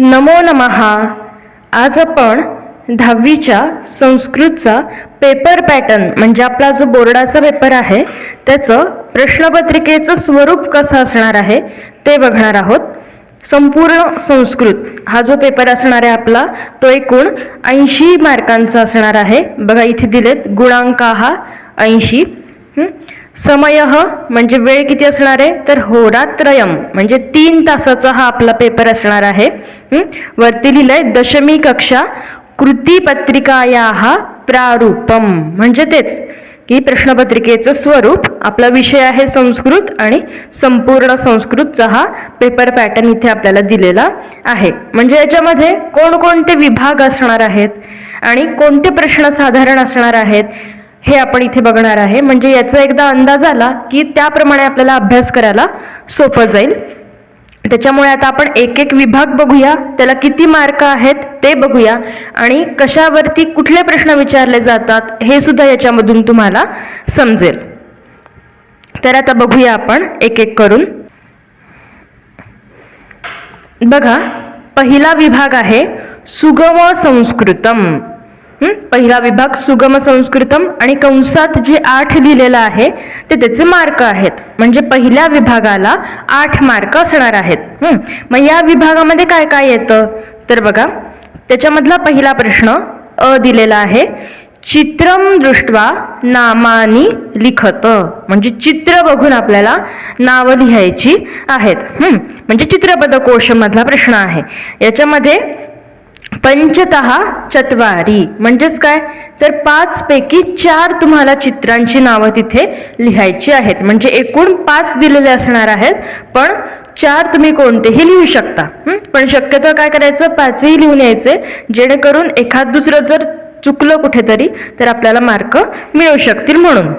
नमो नमः. आज आपण 10वीच्या संस्कृतचा पेपर पॅटर्न म्हणजे आपला जो बोर्डाचा पेपर आहे त्याचं प्रश्नपत्रिकेचं स्वरूप कसं असणार आहे ते बघणार आहोत. संपूर्ण संस्कृत हा जो पेपर असणार आहे आपला तो एकूण 80 मार्कांचा असणार आहे. बघा इथे दिलेत गुणांक हा 80. समय म्हणजे वेळ किती असणार आहे तर होरात्रयम म्हणजे 3 तासाचा हा आपला पेपर असणार आहे. वरती लिहिलंय दशमी कक्षा कृतीपत्रिकाया प्रारूपम म्हणजे तेच की प्रश्नपत्रिकेचं स्वरूप. आपला विषय आहे संस्कृत आणि संपूर्ण संस्कृतचा हा पेपर पॅटर्न इथे आपल्याला दिलेला आहे. म्हणजे याच्यामध्ये कोणकोणते विभाग असणार आहेत आणि कोणते प्रश्न साधारण असणार आहेत हे आपण इथे बघणार आहे. म्हणजे याचा एकदा अंदाज आला की त्याप्रमाणे आपल्याला अभ्यास करायला सोपं जाईल. त्याच्यामुळे आता आपण एक एक विभाग बघूया, त्याला किती मार्क आहेत ते बघूया आणि कशावरती कुठले प्रश्न विचारले जातात हे सुद्धा याच्यामधून तुम्हाला समजेल. तर आता बघूया आपण एक एक करून. बघा पहिला विभाग आहे सुगम संस्कृतम. पहिला विभाग सुगम संस्कृतम आणि कंसात जे 8 लिहिलेलं आहे ते त्याचे मार्क आहेत. म्हणजे पहिल्या विभागाला 8 मार्क असणार आहेत. मग या विभागामध्ये काय काय येतं तर बघा त्याच्यामधला पहिला प्रश्न अ दिलेला आहे. चित्रम दृष्ट्वा नामानी लिखत म्हणजे चित्र बघून आपल्याला नावं लिहायची आहेत. म्हणजे चित्रपदकोश मधला प्रश्न आहे. याच्यामध्ये पंचतः चत्वारी म्हणजेच काय तर 5 पैकी 4 तुम्हाला चित्रांची नावं तिथे लिहायची आहेत. म्हणजे एकूण 5 दिलेले असणार आहेत पण 4 तुम्ही कोणतेही लिहू शकता. पण शक्यतो काय करायचं 5ही लिहून यायचे जेणेकरून एखाद दुसरं जर चुकलं कुठेतरी तर आपल्याला मार्क मिळू शकतील म्हणून.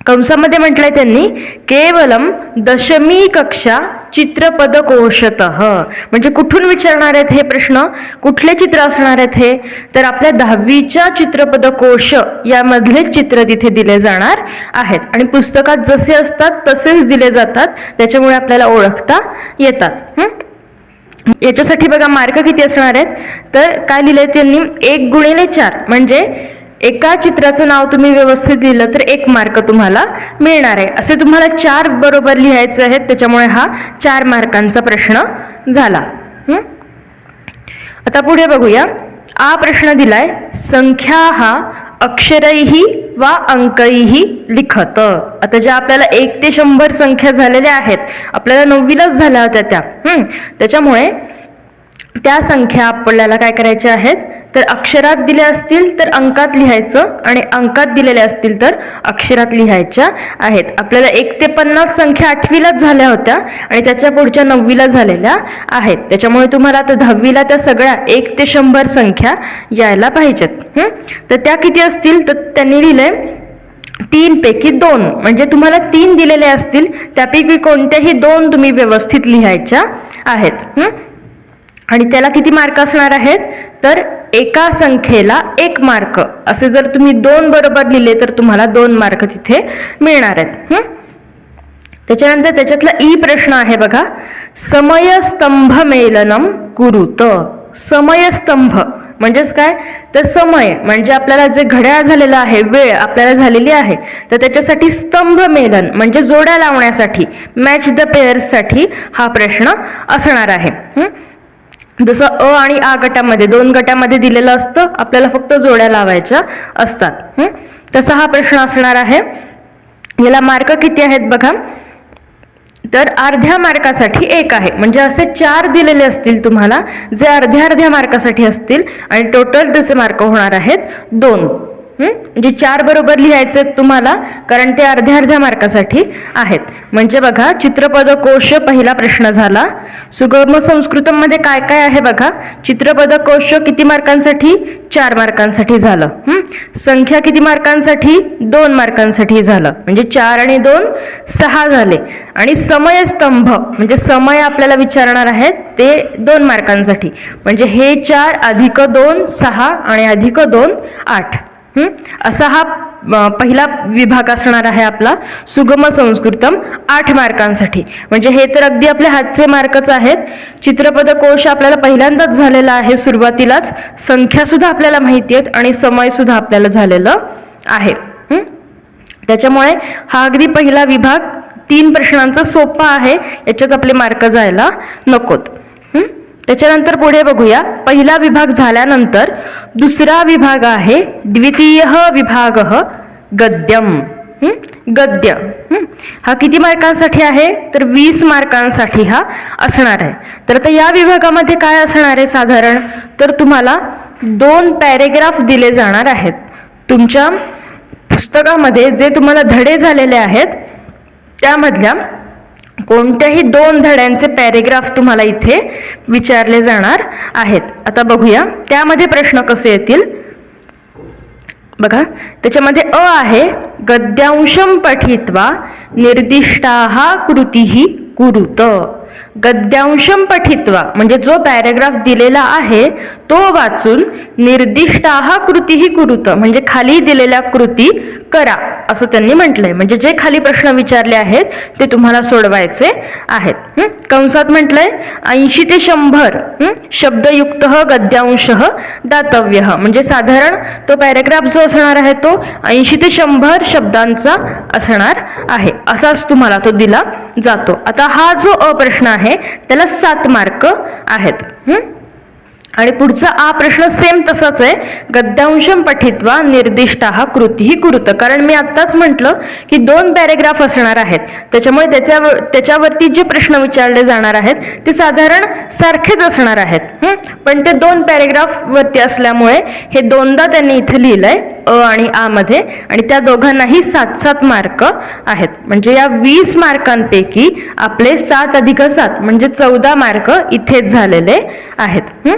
कंसामध्ये म्हटलंय त्यांनी केवलम दशमी कक्षा चित्रपदकोशतः म्हणजे कुठून विचारणार आहेत हे प्रश्न, कुठले चित्र असणार आहेत हे तर आपल्या 10वीच्या चित्रपदकोश यामधले चित्र तिथे दिले जाणार आहेत. आणि पुस्तकात जसे असतात तसेच दिले जातात त्याच्यामुळे आपल्याला ओळखता येतात. याच्यासाठी बघा मार्क किती असणार आहेत तर काय लिहिलंय त्यांनी 1×4 म्हणजे एका चित्राचं नाव तुम्ही व्यवस्थित लिहिलं तर 1 मार्क तुम्हाला मिळणार आहे. असे तुम्हाला 4 बरोबर लिहायचे आहेत त्याच्यामुळे हा 4 मार्कांचा प्रश्न झाला. आता पुढे बघूया. आ प्रश्न दिलाय संख्या हा अक्षरैही वा अंकैही लिखत. आता ज्या आपल्याला 1 ते 100 संख्या झालेल्या आहेत आपल्याला 9वीलाच झाल्या होत्या त्याच्यामुळे त्या संख्या आपल्याला काय करायच्या आहेत तर अक्षरात दिल्या असतील तर अंकात लिहायचं आणि अंकात दिलेल्या असतील तर अक्षरात लिहायच्या आहेत. आपल्याला 1 ते 50 संख्या 8वीलाच झाल्या होत्या आणि त्याच्या पुढच्या 9वीला झालेल्या आहेत. त्याच्यामुळे तुम्हाला आता 10वीला त्या सगळ्या 1 ते 100 संख्या यायला पाहिजेत. तर त्या किती असतील तर त्यांनी लिहिलंय 3 पैकी 2 म्हणजे तुम्हाला 3 दिलेले असतील त्यापैकी कोणत्याही 2 तुम्ही व्यवस्थित लिहायच्या आहेत. आणि त्याला किती मार्क असणार आहेत तर एका संख्येला 1 मार्क. असे जर तुम्ही 2 बरोबर लिहिले तर तुम्हाला 2 मार्क तिथे मिळणार आहेत. त्याच्यानंतर त्याच्यातला ई प्रश्न आहे बघा. समयस्तंभ मेलनम कुरुत. समयस्तंभ म्हणजेच काय तर समय म्हणजे आपल्याला जे घड्याळ झालेलं आहे वेळ आपल्याला झालेली आहे तर त्याच्यासाठी स्तंभ मेलन म्हणजे जोड्या लावण्यासाठी मॅच द पेअर्स साठी हा प्रश्न असणार आहे. जसं अ आणि आ गटामध्ये 2 गटामध्ये दिलेलं असतं आपल्याला फक्त जोड्या लावायच्या असतात तसा हा प्रश्न असणार आहे. याला मार्क किती आहेत बघा तर अर्ध्या मार्कासाठी 1 आहे. म्हणजे असे 4 दिलेले असतील तुम्हाला जे अर्ध्या मार्कासाठी असतील आणि टोटल त्याचे मार्क होणार आहेत 2. म्हणजे 4 बरोबर लिहायचे तुम्हाला कारण ते अर्ध्या मार्कासाठी आहेत. म्हणजे बघा चित्रपदकोश पहिला प्रश्न झाला. सुगम संस्कृतम मध्ये काय काय आहे बघा. चित्रपदकोश किती मार्कांसाठी 4 मार्कांसाठी झालं. संख्या किती मार्कांसाठी 2 मार्कांसाठी झालं. म्हणजे 4 आणि 2 6 झाले. आणि समयस्तंभ म्हणजे समय आपल्याला विचारणार आहेत ते 2 मार्कांसाठी म्हणजे हे 4 अधिक 2 6 आणि अधिक 2 8 असा हा पहिला विभाग असणार आहे आपला सुगम संस्कृतम 8 मार्कांसाठी. म्हणजे हे तर अगदी आपल्या हातचे मार्कच आहेत. चित्रपद कोश आपल्याला पहिल्यांदाच झालेला आहे सुरुवातीलाच, संख्या सुद्धा आपल्याला माहिती आहेत आणि समय सुद्धा आपल्याला झालेलं आहे. त्याच्यामुळे हा अगदी पहिला विभाग 3 प्रश्नांचा सोपा आहे, याच्यात आपले मार्क जायला नकोत. त्याच्यानंतर पुढे बघूया. पहिला विभाग झाल्यानंतर दुसरा विभाग आहे द्वितीय विभाग गद्यम. गद्य हा किती मार्कांसाठी आहे तर 20 मार्कांसाठी हा असणार आहे. तर आता या विभागामध्ये काय असणार आहे साधारण तर तुम्हाला 2 पॅरेग्राफ दिले जाणार आहेत. तुमच्या पुस्तकामध्ये जे तुम्हाला धडे झालेले आहेत त्यामधल्या कोणत्याही 2 धड्यांचे पॅरेग्राफ तुम्हाला इथे विचारले जाणार आहेत. आता बघूया त्यामध्ये प्रश्न कसे येतील. बघा त्याच्यामध्ये अ आहे गद्यांशम पठित्वा निर्दिष्टाः कृतीः कुरुत. गद्यांशम पठित्वा म्हणजे जो पॅरेग्राफ दिलेला आहे तो वाचून निर्दिष्टाः कृतीः कुरुत म्हणजे खाली दिलेल्या कृती करा असं त्यांनी म्हटलंय. म्हणजे जे खाली प्रश्न विचारले आहेत ते तुम्हाला सोडवायचे आहेत. कंसात म्हटलंय 80 ते 100 शब्दयुक्त गद्यांश दातव्य. म्हणजे साधारण तो पॅरेग्राफ जो असणार आहे तो 80 ते 100 शब्दांचा असणार आहे. असाच तुम्हाला तो दिला जातो. आता हा जो अ प्रश्न आहे त्याला 7 मार्क आहेत. आणि पुढचा आ प्रश्न सेम तसाच आहे गद्यांशम पठित्वा निर्दिष्टाः कृतीः कुरुत. कारण मी आत्ताच म्हटलं की 2 पॅरेग्राफ असणार आहेत त्याच्यामुळे त्याच्यावरती जे प्रश्न विचारले जाणार आहेत ते साधारण सारखेच असणार आहेत. पण ते 2 पॅरेग्राफ वरती असल्यामुळे हे 2दा त्यांनी इथे लिहिलंय अ आणि आ मध्ये आणि त्या दोघांनाही 7-7 मार्क आहेत. म्हणजे या 20 मार्कांपैकी आपले 7 + 7 म्हणजे 14 मार्क इथेच झालेले आहेत.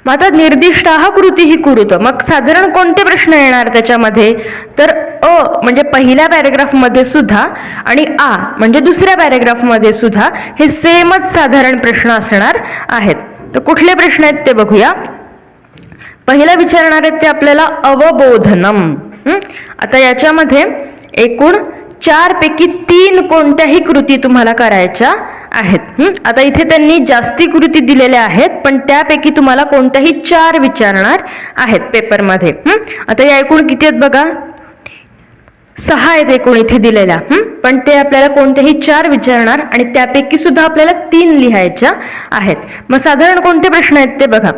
मग आता निर्दिष्टाः कृतीः कुरुत मग साधारण कोणते प्रश्न येणार त्याच्यामध्ये तर अ म्हणजे पहिल्या पॅरेग्राफ मध्ये सुद्धा आणि आ म्हणजे दुसऱ्या पॅरेग्राफ मध्ये सुद्धा हे सेमच साधारण प्रश्न असणार आहेत. तर कुठले प्रश्न आहेत ते बघूया. पहिला विचारणार आहेत ते आपल्याला अवबोधनम. आता याच्यामध्ये एकूण 4 पैकी 3 कोणत्याही कृती तुम्हाला करायच्या आहेत. आता इथे त्यांनी जास्ती कृती दिलेल्या आहेत पण त्यापैकी तुम्हाला कोणत्याही 4 विचारणार आहेत पेपरमध्ये. आता या एकूण किती आहेत बघा 6 आहेत एकूण इथे दिलेल्या. पण ते आपल्याला कोणत्याही 4 विचारणार आणि त्यापैकी सुद्धा आपल्याला 3 लिहायच्या आहेत. मग साधारण कोणते प्रश्न आहेत ते बघा.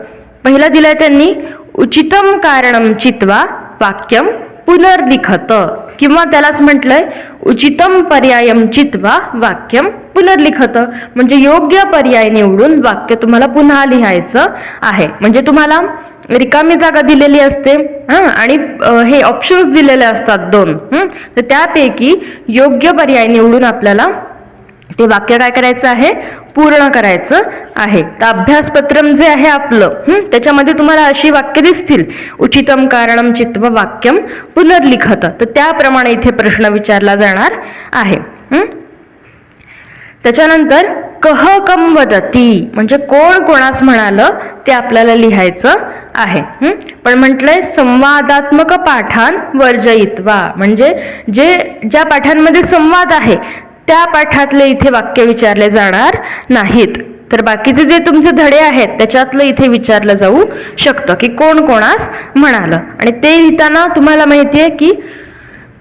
पहिला दिलाय त्यांनी उचितम कारणम चित्वा वाक्यम पुनर्लिखत किंवा त्यालाच म्हटलंय उचितम पर्यायम चित्वा वाक्यम पुनर्लिखत म्हणजे योग्य पर्याय निवडून वाक्य तुम्हाला पुन्हा लिहायचं आहे. म्हणजे तुम्हाला रिकामी जागा दिलेली असते आणि हे ऑप्शन्स दिलेले असतात 2. तर त्यापैकी योग्य पर्याय निवडून आपल्याला ते वाक्य काय करायचं आहे पूर्ण करायचं आहे. तर अभ्यासपत्रम जे आहे आपलं त्याच्यामध्ये तुम्हाला अशी वाक्य दिसतील उचितम कारणम चित्वा वाक्यम पुनर्लिखत. तर त्याप्रमाणे इथे प्रश्न विचारला जाणार आहे. त्याच्यानंतर कह कम वदती म्हणजे कोण कोणास म्हणालं ते आपल्याला लिहायचं आहे. पण म्हटलंय संवादात्मक पाठान वर्जयित्वा म्हणजे ज्या पाठांमध्ये संवाद आहे त्या पाठातले इथे वाक्य विचारले जाणार नाहीत. तर बाकीचे जे तुमचे धडे आहेत त्याच्यातलं इथे विचारलं जाऊ शकतं की कोण कोणास म्हणालं. आणि ते लिहिताना तुम्हाला माहितीये की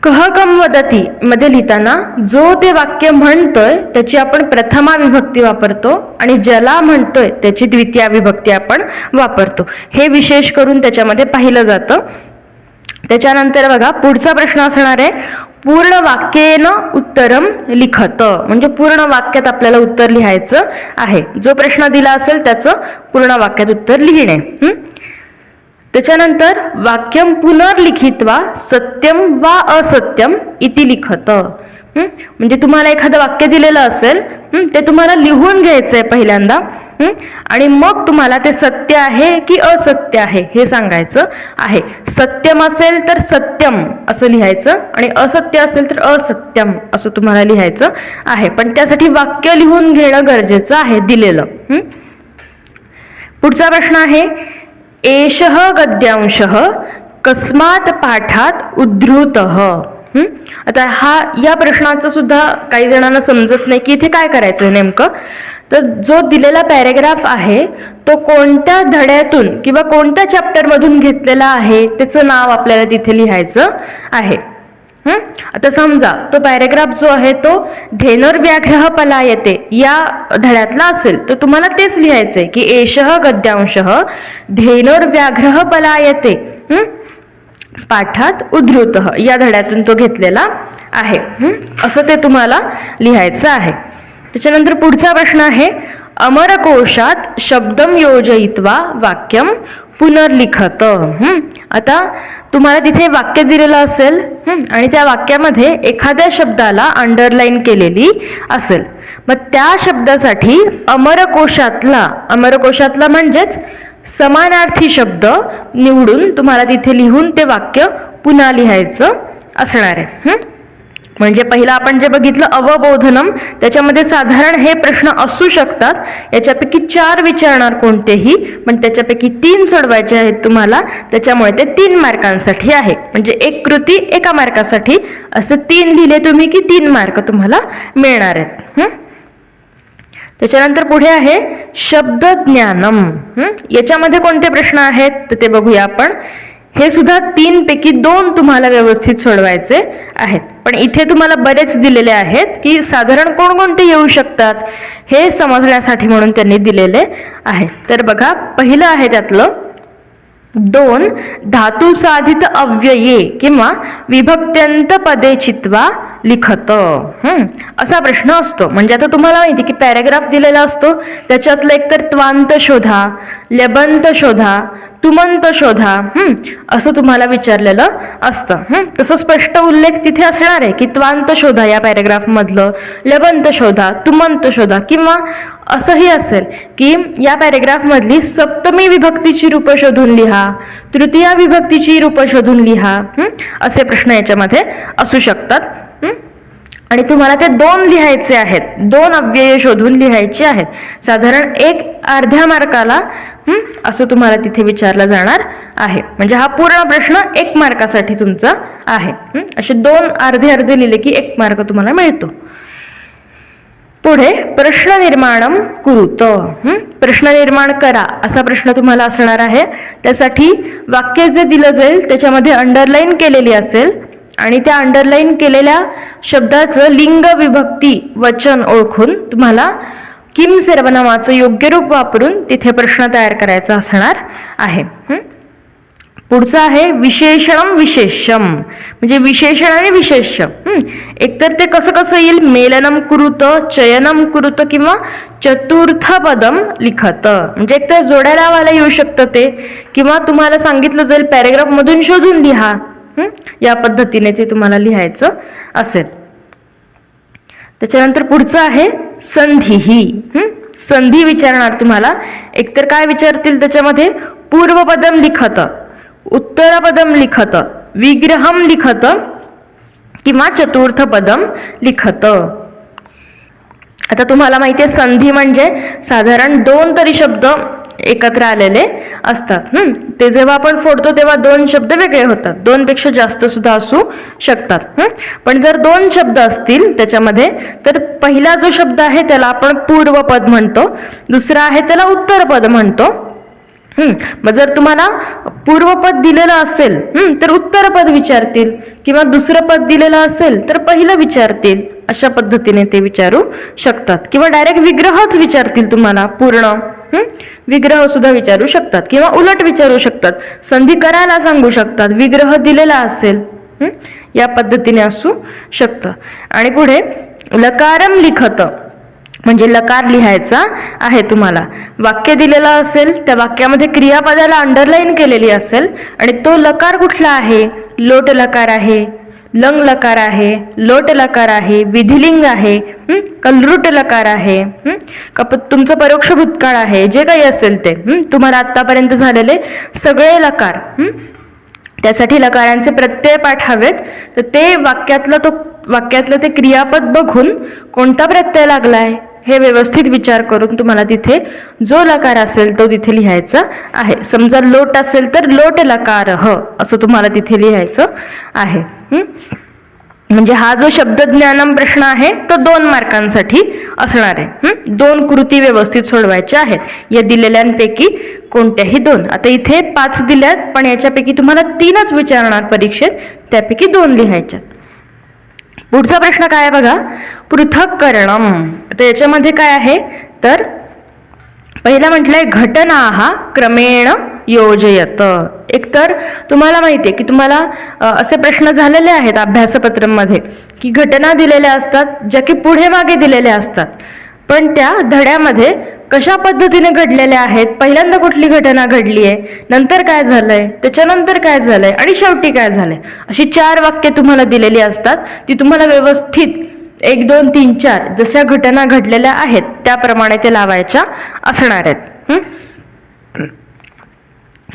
कह कम वदती मध्ये लिहिताना जो ते वाक्य म्हणतोय त्याची आपण प्रथमा विभक्ती वापरतो आणि ज्याला म्हणतोय त्याची द्वितीया विभक्ती आपण वापरतो. हे विशेष करून त्याच्यामध्ये पाहिलं जातं. त्याच्यानंतर बघा पुढचा प्रश्न असणार आहे पूर्ण वाक्येन उत्तरम लिखत म्हणजे पूर्ण वाक्यात आपल्याला उत्तर लिहायचं आहे. जो प्रश्न दिला असेल त्याचं पूर्ण वाक्यात उत्तर लिहिणे. त्याच्यानंतर वाक्यम पुनर्लिखित्वा सत्यम वा असत्यम इति लिखत म्हणजे तुम्हाला एखादं वाक्य दिलेलं असेल ते तुम्हाला लिहून घ्यायचंय पहिल्यांदा आणि मग तुम्हाला ते सत्य आहे की असत्य आहे हे सांगायचं आहे. सत्यम असेल तर सत्यम असं लिहायचं आणि असत्य असेल तर असत्यम असं तुम्हाला लिहायचं आहे. पण त्यासाठी वाक्य लिहून घेणं गरजेचं आहे दिलेलं. पुढचा प्रश्न आहे एषः गद्यांशः कस्मात पाठात उद्धृतः. आता या प्रश्नाचं सुद्धा काही जणांना समजत नाही की इथे काय करायचं नेमकं. तर जो दिलेला पॅरेग्राफ आहे तो कोणत्या धड्यातून किंवा कोणत्या चॅप्टर मधून घेतलेला आहे त्याचं नाव आपल्याला तिथे लिहायचं आहे. आता समजा तो पॅरेग्राफ जो आहे तो धेनुर्व्याघ्रः पलायते या धड्यातला असेल तर तुम्हाला तेच लिहायचंय की एषः गद्यांशः धेनुर्व्याघ्रः पलायते पाठात उद्धृतः या धड्यातून तो घेतलेला आहे. असं ते तुम्हाला लिहायचं आहे. त्याच्यानंतर पुढचा प्रश्न आहे अमरकोशात शब्दम योजयित्वा वाक्यम पुनर्लिखत. आता तुम्हाला तिथे वाक्य दिलेलं असेल आणि त्या वाक्यामध्ये एखाद्या शब्दाला अंडरलाईन केलेली असेल. मग त्या शब्दासाठी अमरकोशातला म्हणजेच समानार्थी शब्द निवडून तुम्हाला तिथे लिहून ते वाक्य पुन्हा लिहायचं असणार आहे. म्हणजे पहिला आपण जे बघितलं अवबोधनम त्याच्यामध्ये साधारण हे प्रश्न असू शकतात. याच्यापैकी 4 विचारणार कोणतेही, पण त्याच्यापैकी 3 सोडवायचे आहेत तुम्हाला. त्याच्यामुळे ते 3 मार्कांसाठी आहे. म्हणजे एक कृती 1 मार्कासाठी असं 3 लिहिले तुम्ही की 3 मार्क तुम्हाला मिळणार आहेत. त्याच्यानंतर पुढे आहे शब्दज्ञानम. याच्यामध्ये कोणते प्रश्न आहेत तर ते बघूया आपण. हे सुद्धा 3 पैकी 2 तुम्हाला व्यवस्थित सोडवायचे आहेत. पण इथे तुम्हाला बरेच दिलेले आहेत की साधारण कोणकोणते येऊ शकतात हे समजण्यासाठी म्हणून त्यांनी दिलेले आहे. तर बघा पहिलं आहे त्यातलं 2 धातू साधित अव्यये किंवा विभक्त्यंत पदे चित्वा लिखत. असा प्रश्न असतो. म्हणजे आता तुम्हाला माहिती की पॅरेग्राफ दिलेला असतो त्याच्यातलं एकतर त्वांत शोधा, लबंत शोधा, तुमंत शोधा असं तुम्हाला विचारलेलं असतं. तसं स्पष्ट उल्लेख तिथे असणार आहे की त्वांत शोधा या पॅरेग्राफ मधलं, लबंत शोधा, तुमंत शोधा, किंवा असंही असेल की या पॅरेग्राफ मधली सप्तमी विभक्तीची रूप शोधून लिहा, तृतीया विभक्तीची रूप शोधून लिहा, असे प्रश्न याच्यामध्ये असू शकतात. आणि तुम्हाला ते 2 लिहायचे आहेत, 2 अव्यय शोधून लिहायची आहेत. साधारण 1 अर्ध्या मार्काला असं तुम्हाला तिथे विचारलं जाणार आहे. म्हणजे हा पूर्ण प्रश्न 1 मार्कासाठी तुमचा आहे. असे 2 अर्धे लिहिले की 1 मार्क तुम्हाला मिळतो. पुढे प्रश्न निर्माणम कुरुत. प्रश्न निर्माण करा असा प्रश्न तुम्हाला असणार आहे. त्यासाठी वाक्य जे दिलं जाईल त्याच्यामध्ये अंडरलाईन केलेली असेल आणि त्या अंडरलाईन केलेल्या शब्दाचं लिंग विभक्ती वचन ओळखून तुम्हाला किम सर्वनामाचं योग्य रूप वापरून तिथे प्रश्न तयार करायचा असणार आहे. पुढचं आहे विशेषणम विशेष्यम. म्हणजे विशेषण आणि विशेष्य एकतर ते कसं येईल मेलनम कुरुत, चयनम कुरुत किंवा चतुर्थ पदम लिखत. म्हणजे एकतर जोड्या लावायला येऊ शकतं ते, किंवा तुम्हाला सांगितलं जाईल पॅरेग्राफ मधून शोधून लिहा. या पद्धतीने ते तुम्हाला लिहायचं असेल. त्याच्यानंतर पुढचं आहे संधीही. संधी विचारणार तुम्हाला. एकतर काय विचारतील त्याच्यामध्ये पूर्वपदम लिखत, उत्तरपदम लिखत, विग्रहम लिखत किंवा चतुर्थ पदम लिखत. आता तुम्हाला माहिती आहे संधी म्हणजे साधारण 2 तरी शब्द एकत्र आलेले असतात. ते जेव्हा आपण फोडतो तेव्हा 2 शब्द वेगळे होतात. 2 पेक्षा जास्त सुद्धा असू शकतात. पण जर 2 शब्द असतील त्याच्यामध्ये तर पहिला जो शब्द आहे त्याला आपण पूर्वपद म्हणतो, दुसरा आहे त्याला उत्तरपद म्हणतो. मग जर तुम्हाला पूर्वपद दिलेलं असेल तर उत्तरपद विचारतील, किंवा दुसरं पद दिलेलं असेल तर पहिलं विचारतील. अशा पद्धतीने ते विचारू शकतात. किंवा डायरेक्ट विग्रहच विचारतील तुम्हाला पूर्ण. विग्रह सुद्धा विचारू शकतात किंवा उलट विचारू शकतात. संधी करायला सांगू शकतात, विग्रह दिलेला असेल. या पद्धतीने असू शकतं. आणि पुढे लकारम लिखत म्हणजे लकार लिहायचा आहे तुम्हाला. वाक्य दिलेलं असेल त्या वाक्यामध्ये क्रियापदाला अंडरलाईन केलेली असेल आणि तो लकार कुठला आहे, लोट लकार आहे, लंग लकार आहे, लोट लकार आहे, विधिलिंग आहे, कलरुट लकार आहे, तुमचं परोक्ष भूतकाळ आहे, जे काही असेल ते तुम्हाला आतापर्यंत झालेले सगळे लकार. त्यासाठी लकारांचे प्रत्यय पाठ हवेत. तर ते वाक्यातलं ते क्रियापद बघून कोणता प्रत्यय लागलाय हे व्यवस्थित विचार करून तुम्हाला तिथे जो लकार असेल तो तिथे लिहायचा आहे. समजा लोट असेल तर लोट लकार ह असं तुम्हाला तिथे लिहायचं आहे. म्हणजे हा जो शब्दज्ञानम प्रश्न आहे तो 2 मार्कांसाठी असणार आहे. 2 कृती व्यवस्थित सोडवायच्या आहेत, या दिलेल्यांपैकी कोणत्याही 2. आता इथे 5 दिल्यात, पण याच्यापैकी तुम्हाला 3च विचारणार परीक्षेत, त्यापैकी 2 लिहायच्यात. पुढचा प्रश्न काय आहे बघा, पृथक्करणम. तर याच्यामध्ये काय आहे, तर पहिला म्हटलंय घटना क्रमेण योजयत. एकतर तुम्हाला माहिती आहे की तुम्हाला असे प्रश्न झालेले आहेत अभ्यासपत्रांमध्ये की घटना दिलेल्या असतात ज्या की पुढे मागे दिलेल्या असतात, पण त्या धड्यामध्ये कशा पद्धतीने घडलेल्या आहेत, पहिल्यांदा कुठली घटना घडली आहे, नंतर काय झालंय, त्याच्यानंतर काय झालंय आणि शेवटी काय झालंय, अशी 4 वाक्य तुम्हाला दिलेली असतात. ती तुम्हाला व्यवस्थित 1 2 3 4 जशा घटना घडलेल्या आहेत त्याप्रमाणे ते लावायच्या असणार आहेत.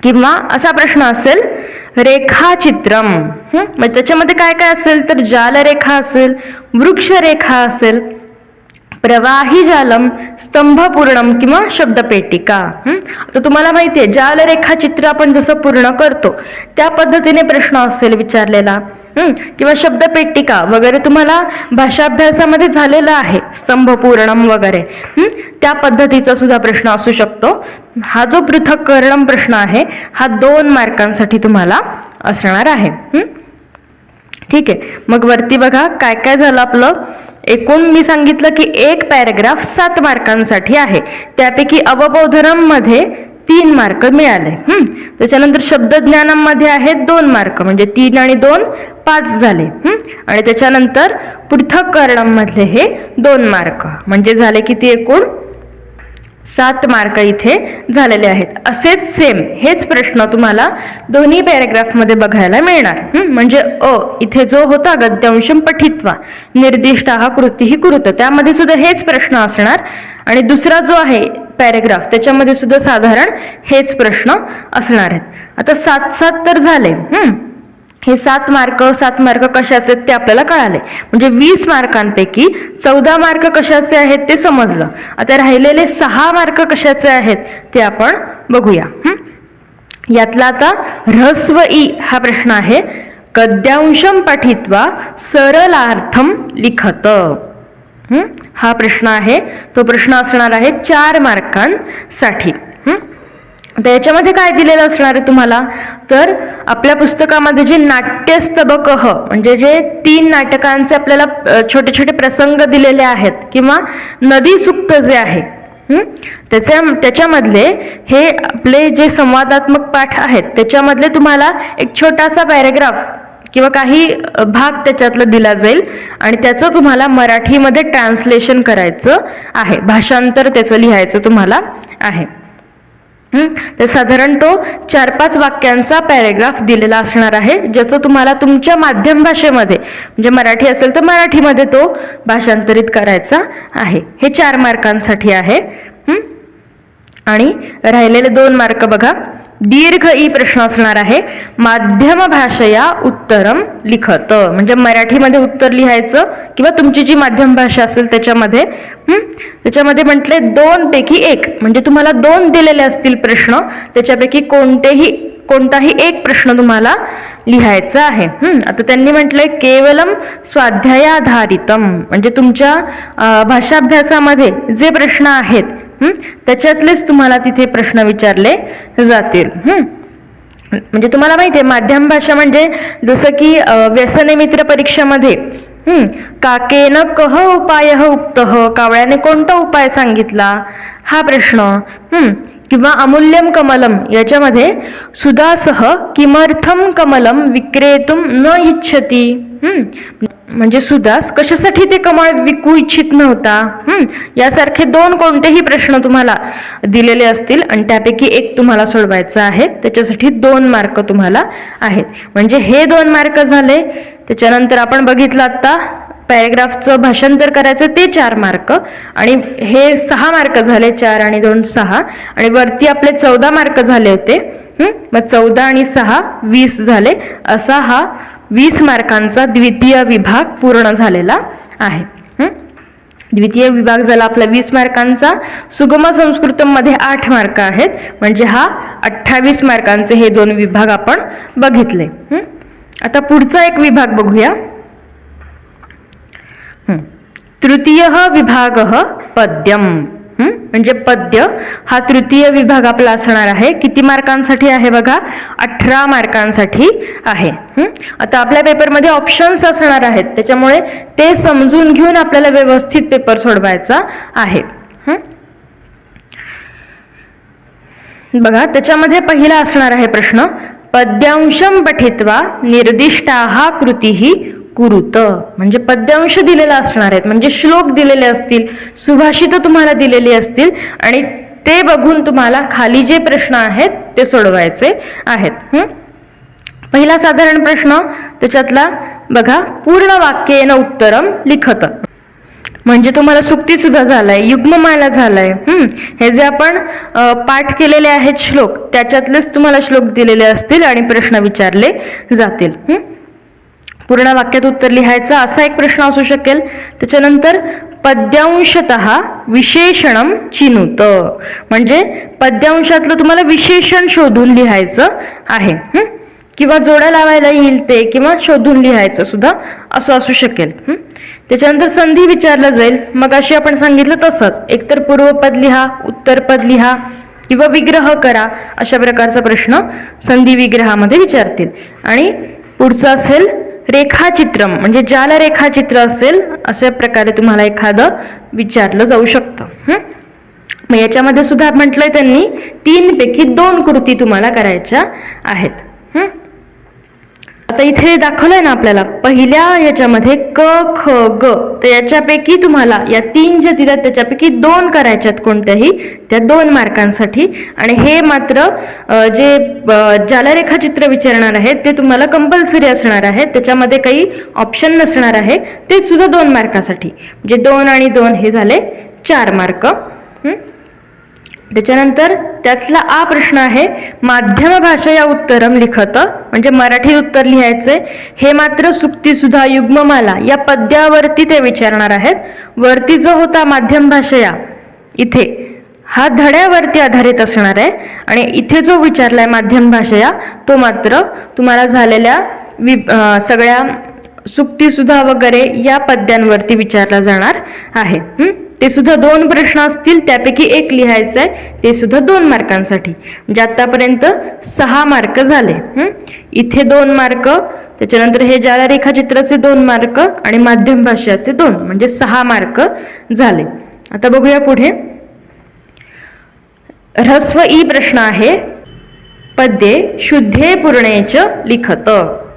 किंवा असा प्रश्न असेल रेखाचित्रम, मग त्याच्यामध्ये काय काय असेल तर जालरेखा असेल, वृक्षरेखा असेल, प्रवाही जालम, स्तंभपूर्णम किंवा शब्दपेटिका. तर तुम्हाला माहिती आहे जालरेखा चित्र आपण जसं पूर्ण करतो त्या पद्धतीने प्रश्न असेल विचारलेला, किंवा शब्दपेटिका वगैरे तुम्हाला भाषाभ्यासामध्ये झालेला आहे, स्तंभपूर्णम वगैरे त्या पद्धतीचा सुद्धा प्रश्न असू शकतो. हा जो पृथक्करणम प्रश्न आहे हा 2 मार्कांसाठी तुम्हाला असणार आहे. ठीक आहे, मग वरती बघा काय काय झालं आपलं. एकूण मी सांगितलं की 1 पॅराग्राफ 7 मार्कांसाठी आहे, त्यापैकी अवबोधनम मध्ये 3 मार्क मिळाले. त्याच्यानंतर शब्दज्ञानम मध्ये आहेत 2 मार्क, म्हणजे 3 आणि 2 5 झाले. आणि त्याच्यानंतर पृथक्करणम मधले हे 2 मार्क, म्हणजे झाले किती एकूण 7 मार्क इथे झालेले आहेत. असेच सेम हेच प्रश्न तुम्हाला दोन्ही पॅराग्राफ मध्ये बघायला मिळणार. म्हणजे इथे जो होता गद्यांशम पठित्वा निर्दिष्ट कृती ही कुरुत, त्यामध्ये सुद्धा हेच प्रश्न असणार. आणि दुसरा जो आहे पॅराग्राफ त्याच्यामध्ये सुद्धा साधारण हेच प्रश्न असणार आहेत. आता 7-7 तर झाले. हे 7 मार्क कशाचे ते आपल्याला कळाले. म्हणजे 20 मार्कांपैकी 14 मार्क कशाचे आहेत ते समजलं. आता राहिलेले 6 मार्क कशाचे आहेत ते आपण बघूया. यातला आता ह्रस्व ई हा प्रश्न आहे. गद्यांशम पठित्वा सरलार्थम लिखत, हा प्रश्न आहे. तो प्रश्न असणार आहे 4 मार्कांसाठी. तर याच्यामध्ये काय दिलेलं असणार आहे तुम्हाला, तर आपल्या पुस्तकामध्ये जे नाट्यस्तबक म्हणजे जे 3 नाटकांचे आपल्याला छोटे छोटे प्रसंग दिलेले आहेत, किंवा नदी सुक्त जे आहे त्याच्यामधले हे आपले जे संवादात्मक पाठ आहेत त्याच्यामधले तुम्हाला एक छोटासा पॅराग्राफ किंवा काही भाग त्याच्यातलं दिला जाईल आणि त्याचं तुम्हाला मराठीमध्ये ट्रान्सलेशन करायचं आहे, भाषांतर त्याचं लिहायचं तुम्हाला आहे. तर साधारण तो 4-5 वाक्यांचा पॅराग्राफ दिलेला असणार आहे, ज्याचं तुम्हाला तुमच्या माध्यम भाषेमध्ये म्हणजे मराठी असेल तर मराठीमध्ये तो भाषांतरित करायचा आहे. हे 4 मार्कांसाठी आहे. आणि राहिलेले 2 मार्क बघा, दीर्घ ई प्रश्न असणार आहे. माध्यम भाषया उत्तरम लिखत, म्हणजे मराठीमध्ये उत्तर लिहायचं किंवा तुमची जी माध्यम भाषा असेल त्याच्यामध्ये म्हटले 2 पैकी 1, म्हणजे तुम्हाला 2 दिलेले असतील प्रश्न, त्याच्यापैकी कोणताही एक प्रश्न तुम्हाला लिहायचा आहे. आता त्यांनी म्हटलंय केवलम स्वाध्यायाधारितम, म्हणजे तुमच्या भाषाभ्यासामध्ये जे प्रश्न आहेत त्याच्यातलेच तुम्हाला तिथे प्रश्न विचारले जातील. म्हणजे तुम्हाला माहिती आहे माध्यम भाषा म्हणजे जसं की व्यसने मित्र परीक्षेमध्ये काकेन कह उपाय उक्तः, कावळ्याने कोणता उपाय सांगितला हा प्रश्न, किंवा अमूल्यम कमलम याच्यामध्ये सुदासह किमर्थम कमलम विक्रेतुम न इच्छती, म्हणजे सुदास कशासाठी ते कमळ विकू इच्छित नव्हता. यासारखे 2 कोणतेही प्रश्न तुम्हाला दिलेले असतील आणि त्यापैकी 1 तुम्हाला सोडवायचा आहे, त्याच्यासाठी 2 मार्क तुम्हाला आहेत. म्हणजे हे 2 मार्क झाले. त्याच्यानंतर आपण बघितलं आता पॅराग्राफचं भाषांतर करायचं ते 4 मार्क, आणि हे 6 मार्क झाले, 4 आणि 2 6, आणि वरती आपले 14 मार्क झाले होते. मग 14 आणि 6 20 झाले. असा हा 20 मार्कांचा द्वितीय विभाग पूर्ण झालेला आहे. द्वितीय विभाग झाला आपला 20 मार्कांचा, सुगम संस्कृतम मध्ये 8 मार्क आहेत, म्हणजे हा 28 मार्कांचे हे 2 विभाग आपण बघितले. आता पुढचा एक विभाग बघूया. तृतीय विभाग पद्यम, म्हणजे पद्य हा तृतीय विभाग आपला असणार आहे. किती मार्कांसाठी आहे बघा, 18 मार्कांसाठी आहे. आता आपल्या पेपरमध्ये ऑप्शन्स असणार आहेत, त्याच्यामुळे ते समजून घेऊन आपल्याला व्यवस्थित पेपर सोडवायचा आहे. बघा त्याच्यामध्ये पहिला असणार आहे प्रश्न, पद्यांशम पठित्वा निर्दिष्टाः कृतीः कुरुत, म्हणजे पद्यांश दिलेला असणार आहेत, म्हणजे श्लोक दिलेले असतील, सुभाषित तुम्हाला दिलेली असतील आणि ते बघून तुम्हाला खाली जे प्रश्न आहेत ते सोडवायचे आहेत. पहिला साधारण प्रश्न त्याच्यातला बघा, पूर्ण वाक्येन उत्तरम लिखत, म्हणजे तुम्हाला सुक्ती सुद्धा झालाय, युग्ममाला झालाय. हे जे आपण पाठ केलेले आहेत श्लोक, त्याच्यातलेच तुम्हाला श्लोक दिलेले असतील आणि प्रश्न विचारले जातील. पूर्ण वाक्यात उत्तर लिहायचं असा एक प्रश्न असू शकेल. त्याच्यानंतर पद्यांशतः विशेषणम चिनुत, म्हणजे पद्यांशातलं तुम्हाला विशेषण शोधून लिहायचं आहे, किंवा जोड्या लावायला येईल ते, किंवा शोधून लिहायचं सुद्धा असं असू शकेल. त्याच्यानंतर संधी विचारलं जाईल, मग अशी आपण सांगितलं तसंच, एकतर पूर्वपद लिहा, उत्तरपद लिहा किंवा विग्रह करा, अशा प्रकारचा प्रश्न संधी विग्रहामध्ये विचारतील. आणि पुढचं असेल रेखाचित्रम, म्हणजे जाल रेखाचित्र असेल, अशा प्रकारे तुम्हाला एखादं विचारलं जाऊ शकतं. मग याच्यामध्ये सुद्धा म्हटलंय त्यांनी 3 पैकी 2 कृती तुम्हाला करायच्या आहेत. आता इथे दाखवलंय ना आपल्याला पहिल्या याच्यामध्ये क ख ग, तर याच्यापैकी तुम्हाला या 3 ज्या दिल्यात त्याच्यापैकी 2 करायच्यात कोणत्याही, त्या 2 मार्कांसाठी. आणि हे मात्र जे जालरेखाचित्र विचारणार आहेत ते तुम्हाला कंपल्सरी असणार आहे, त्याच्यामध्ये काही ऑप्शन नसणार आहे, ते सुद्धा 2 मार्कासाठी, म्हणजे 2 आणि 2 हे झाले 4 मार्क. त्याच्यानंतर त्यातला आ प्रश्न आहे, माध्यम भाषा उत्तरम लिखत, म्हणजे मराठी उत्तर लिहायचंय. हे मात्र सुक्ती सुधा युग्ममाला या पद्यावरती ते विचारणार आहेत. वरती जो होता माध्यम भाषया, इथे हा धड्यावरती आधारित असणार आहे, आणि इथे जो विचारलाय माध्यम भाषया तो मात्र तुम्हाला झालेल्या सगळ्या सुक्ती सुधा वगैरे या पद्यांवरती विचारला जाणार आहे. ते सुद्धा 2 प्रश्न असतील, त्यापैकी 1 लिहायचं आहे, ते सुद्धा 2 मार्कांसाठी, म्हणजे आतापर्यंत 6 मार्क झाले. इथे 2 मार्क, त्याच्यानंतर हे जाल रेखाचित्राचे 2 मार्क आणि माध्यम भाषाचे 2, म्हणजे 6 मार्क झाले. आता बघूया पुढे. ह्रस्व ई प्रश्न आहे, पद्ये शुद्धे पूर्णेच लिखत,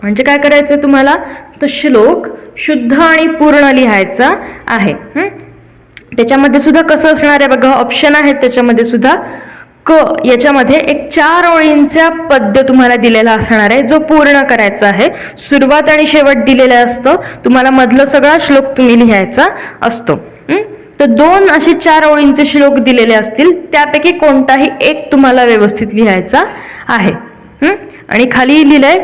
म्हणजे काय करायचं तुम्हाला, तर श्लोक शुद्ध आणि पूर्ण लिहायचा आहे. त्याच्यामध्ये सुद्धा कसं असणार आहे बघा, ऑप्शन आहेत त्याच्यामध्ये सुद्धा. क याच्यामध्ये एक 4 ओळींचा पद्य तुम्हाला दिलेला असणार आहे, जो पूर्ण करायचा आहे. सुरुवात आणि शेवट दिलेलं असतं, तुम्हाला मधलं सगळा श्लोक तुम्ही लिहायचा असतो. तर 2 असे 4 ओळींचे श्लोक दिलेले असतील, त्यापैकी कोणताही एक तुम्हाला व्यवस्थित लिहायचा आहे. आणि खाली लिहिलंय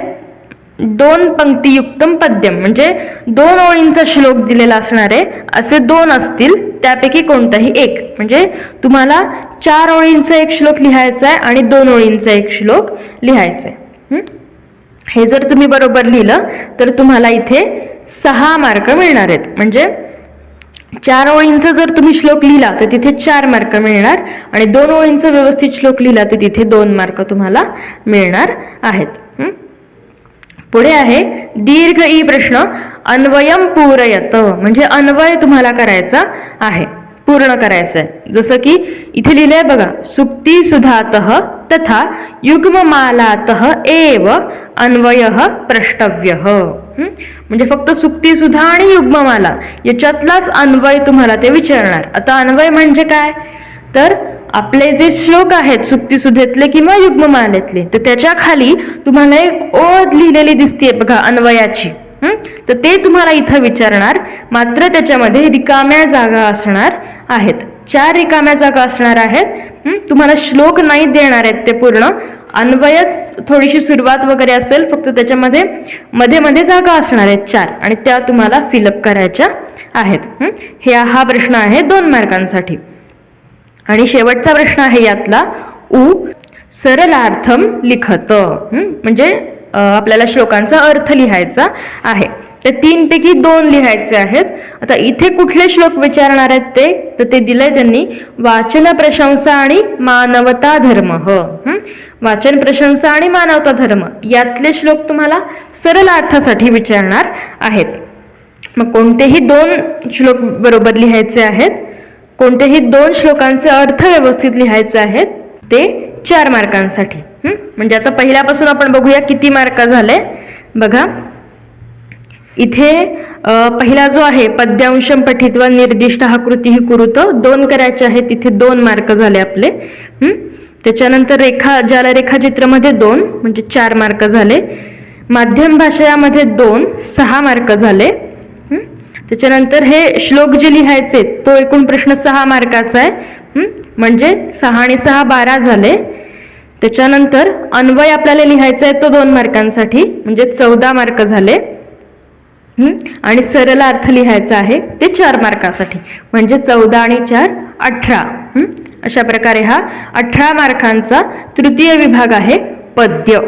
2 पंक्तियुक्तम पद्यम, म्हणजे 2 ओळींचा श्लोक दिलेला असणार आहे, असे 2 असतील, त्यापैकी कोणताही एक, म्हणजे तुम्हाला 4 ओळींचा एक श्लोक लिहायचा आहे आणि 2 ओळींचा एक श्लोक लिहायचा आहे. हे जर तुम्ही बरोबर लिहिलं तर तुम्हाला इथे 6 मार्क मिळणार आहेत. म्हणजे 4 ओळींचा जर तुम्ही श्लोक लिहिला तर तिथे 4 मार्क मिळणार, आणि 2 ओळींचा व्यवस्थित श्लोक लिहिला तर तिथे 2 मार्क तुम्हाला मिळणार आहेत. पुढे आहे दीर्घ ई प्रश्न, अन्वयम पूरयत, म्हणजे अन्वय तुम्हाला करायचा आहे, पूर्ण करायचं आहे. जसं की इथे लिहिलंय बघा, सुक्ती सुधातः तथा युग्ममालातः एव अन्वयः प्रष्टव्यः, म्हणजे फक्त सुक्ती सुधा आणि युग्ममाला याच्यातलाच अन्वय तुम्हाला ते विचारणार. आता अन्वय म्हणजे काय, तर आपले जे श्लोक आहेत सुक्तीसुधेतले किंवा युग्ममालेतले, तर त्याच्या खाली तुम्हाला एक ओळ लिहिलेली दिसते बघा अन्वयाची, तर ते तुम्हाला इथं विचारणार. मात्र त्याच्यामध्ये रिकाम्या जागा असणार आहेत, 4 रिकाम्या जागा असणार आहेत. तुम्हाला श्लोक नाही देणार आहेत ते पूर्ण, अन्वयच थोडीशी सुरुवात वगैरे असेल, फक्त त्याच्यामध्ये मध्ये मध्ये जागा असणार आहेत 4, आणि त्या तुम्हाला फिलअप करायच्या आहेत. हा प्रश्न आहे 2 मार्कांसाठी. आणि शेवटचा प्रश्न आहे यातला सरलार्थम लिखत. म्हणजे आपल्याला श्लोकांचा अर्थ लिहायचा आहे. तर 3 पैकी 2 लिहायचे आहेत. आता इथे कुठले श्लोक विचारणार आहेत तर ते दिलंय त्यांनी वाचन प्रशंसा आणि मानवता धर्म. वाचन प्रशंसा आणि मानवता धर्म यातले श्लोक तुम्हाला सरलार्थासाठी विचारणार आहेत. मग कोणतेही 2 श्लोक बरोबर लिहायचे आहेत. कोणतेही 2 श्लोकांचे अर्थ व्यवस्थित लिहायचे आहेत. ते 4 मार्कांसाठी. म्हणजे आता पहिल्यापासून आपण बघूया किती मार्क झाले. बघा इथे पहिला जो आहे पद्यांशम पठित्वा निर्दिष्ट हा कृती ही कुरुत 2 करायचे आहेत. तिथे 2 मार्क झाले आपले. त्याच्यानंतर ज्याला रेखाचित्रामध्ये 2 म्हणजे 4 मार्क झाले. माध्यम भाषयामध्ये 2 6 मार्क झाले. त्याच्यानंतर हे श्लोक जे लिहायचे तो एकूण प्रश्न 6 मार्काचा आहे. म्हणजे 6 आणि 6 12 झाले. त्याच्यानंतर अन्वय आपल्याला लिहायचा आहे तो 2 मार्कांसाठी म्हणजे 14 मार्क झाले. आणि सरल अर्थ लिहायचा आहे ते 4 मार्कासाठी म्हणजे 14 आणि 4 18. अशा प्रकारे हा 18 मार्कांचा तृतीय विभाग आहे पद्य.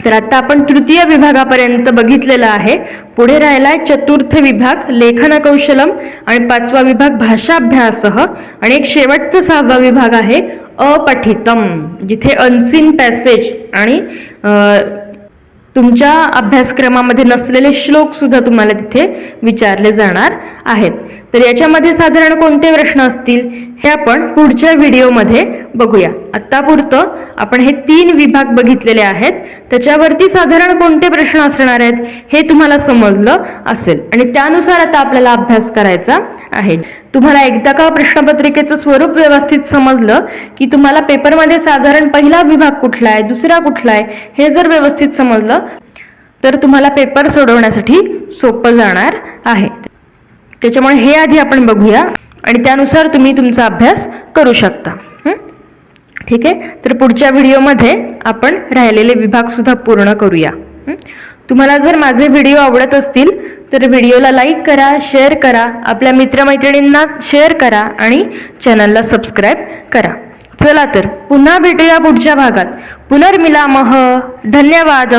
तर आता आपण तृतीय विभागापर्यंत बघितलेला आहे. पुढे राहिलाय चतुर्थ विभाग लेखन कौशलम आणि 5वा विभाग भाषाभ्यासह आणि एक शेवटचा 6वा विभाग आहे अपठितम जिथे अनसीन पॅसेज आणि तुमच्या अभ्यासक्रमामध्ये नसलेले श्लोक सुद्धा तुम्हाला तिथे विचारले जाणार आहेत. तर याच्यामध्ये साधारण कोणते प्रश्न असतील हे आपण पुढच्या व्हिडिओमध्ये बघूया. आत्तापुरतं आपण हे 3 विभाग बघितलेले आहेत. त्याच्यावरती साधारण कोणते प्रश्न असणार आहेत हे तुम्हाला समजलं असेल आणि त्यानुसार आता आपल्याला अभ्यास करायचा आहे. तुम्हाला एकदा का प्रश्नपत्रिकेचं स्वरूप व्यवस्थित समजलं की तुम्हाला पेपरमध्ये साधारण पहिला विभाग कुठला आहे दुसरा कुठला आहे हे जर व्यवस्थित समजलं तर तुम्हाला पेपर सोडवण्यासाठी सोपं जाणार आहे. त्याच्यामुळे हे आधी आपण बघूया आणि त्यानुसार तुम्ही तुमचा अभ्यास करू शकता. ठीक आहे. तर पुढच्या व्हिडिओमध्ये आपण राहिलेले विभाग सुद्धा पूर्ण करूया. तुम्हाला जर माझे व्हिडिओ आवडत असतील तर व्हिडिओला लाईक करा, शेअर करा, आपल्या मित्रमैत्रिणींना शेअर करा आणि चॅनलला सबस्क्राईब करा. चला तर पुन्हा भेटूया पुढच्या भागात. पुनर्मिलामः. धन्यवाद.